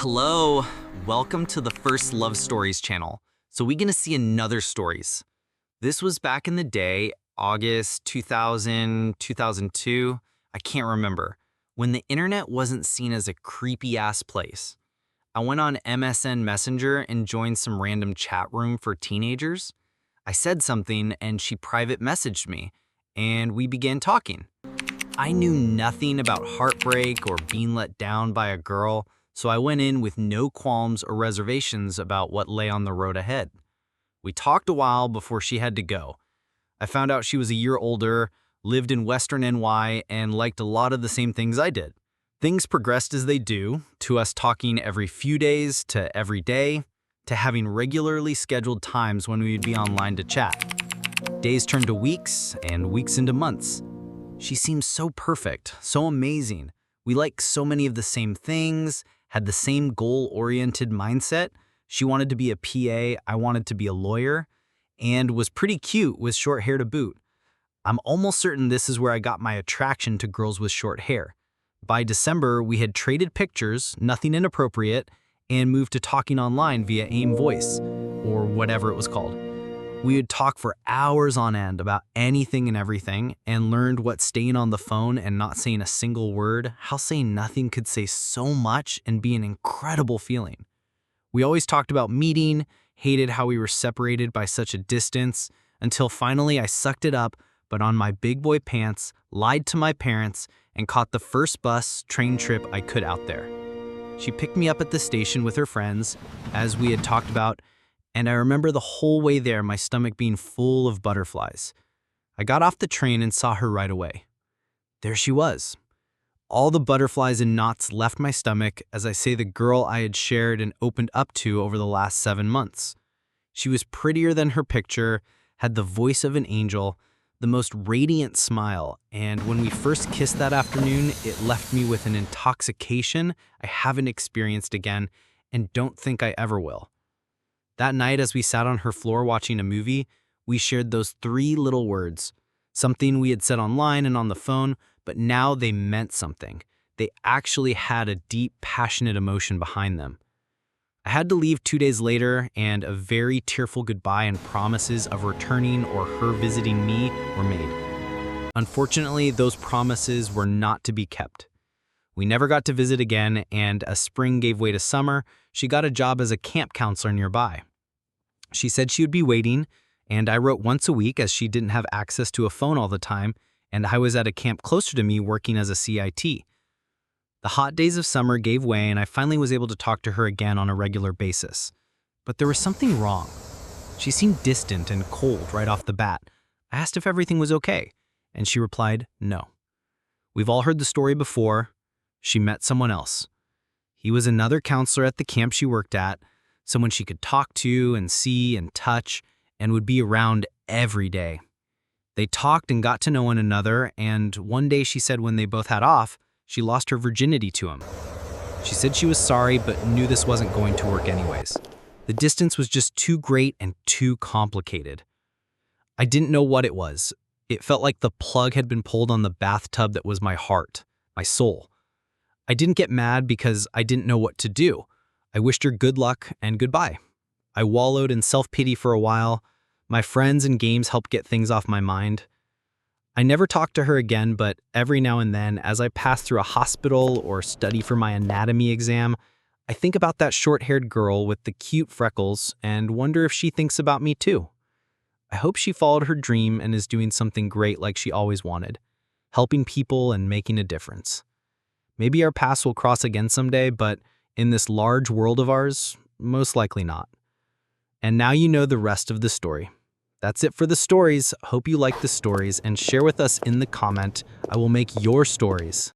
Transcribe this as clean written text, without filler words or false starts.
Hello, welcome to the First Love Stories channel. So we're gonna see another stories. This was back in the day, August 2000, 2002, I can't remember, when the internet wasn't seen as a creepy ass place. I went on MSN Messenger and joined some random chat room for teenagers. I said something and she private messaged me, and we began talking. I knew nothing about heartbreak or being let down by a girl, so I went in with no qualms or reservations about what lay on the road ahead. We talked a while before she had to go. I found out she was a year older, lived in Western NY, and liked a lot of the same things I did. Things progressed as they do, to us talking every few days, to every day, to having regularly scheduled times when we would be online to chat. Days turned to weeks, and weeks into months. She seemed so perfect, so amazing. We liked so many of the same things, had the same goal-oriented mindset. She wanted to be a PA, I wanted to be a lawyer, and was pretty cute with short hair to boot. I'm almost certain this is where I got my attraction to girls with short hair. By December, we had traded pictures, nothing inappropriate, and moved to talking online via AIM Voice, or whatever it was called. We would talk for hours on end about anything and everything, and learned what staying on the phone and not saying a single word, how saying nothing could say so much and be an incredible feeling. We always talked about meeting, hated how we were separated by such a distance, until finally I sucked it up, but on my big boy pants, lied to my parents, and caught the first bus, train trip I could out there. She picked me up at the station with her friends, as we had talked about, and I remember the whole way there my stomach being full of butterflies. I got off the train and saw her right away. There she was. All the butterflies and knots left my stomach as I say the girl I had shared and opened up to over the last 7 months. She was prettier than her picture, had the voice of an angel, the most radiant smile, and when we first kissed that afternoon, it left me with an intoxication I haven't experienced again and don't think I ever will. That night, as we sat on her floor watching a movie, we shared those 3 little words, something we had said online and on the phone, but now they meant something. They actually had a deep, passionate emotion behind them. I had to leave 2 days later, and a very tearful goodbye and promises of returning or her visiting me were made. Unfortunately, those promises were not to be kept. We never got to visit again, and as spring gave way to summer, she got a job as a camp counselor nearby. She said she would be waiting, and I wrote once a week as she didn't have access to a phone all the time, and I was at a camp closer to me working as a CIT. The hot days of summer gave way, and I finally was able to talk to her again on a regular basis. But there was something wrong. She seemed distant and cold right off the bat. I asked if everything was okay, and she replied, no. We've all heard the story before. She met someone else. He was another counselor at the camp she worked at, someone she could talk to and see and touch, and would be around every day. They talked and got to know one another, and one day she said when they both had off, she lost her virginity to him. She said she was sorry, but knew this wasn't going to work anyways. The distance was just too great and too complicated. I didn't know what it was. It felt like the plug had been pulled on the bathtub that was my heart, my soul. I didn't get mad because I didn't know what to do. I wished her good luck and goodbye. I wallowed in self-pity for a while. My friends and games helped get things off my mind. I never talked to her again, but every now and then, as I pass through a hospital or study for my anatomy exam, I think about that short-haired girl with the cute freckles and wonder if she thinks about me too. I hope she followed her dream and is doing something great like she always wanted, helping people and making a difference. Maybe our paths will cross again someday, but in this large world of ours, most likely not. And now you know the rest of the story. That's it for the stories. Hope you like the stories and share with us in the comment. I will make your stories.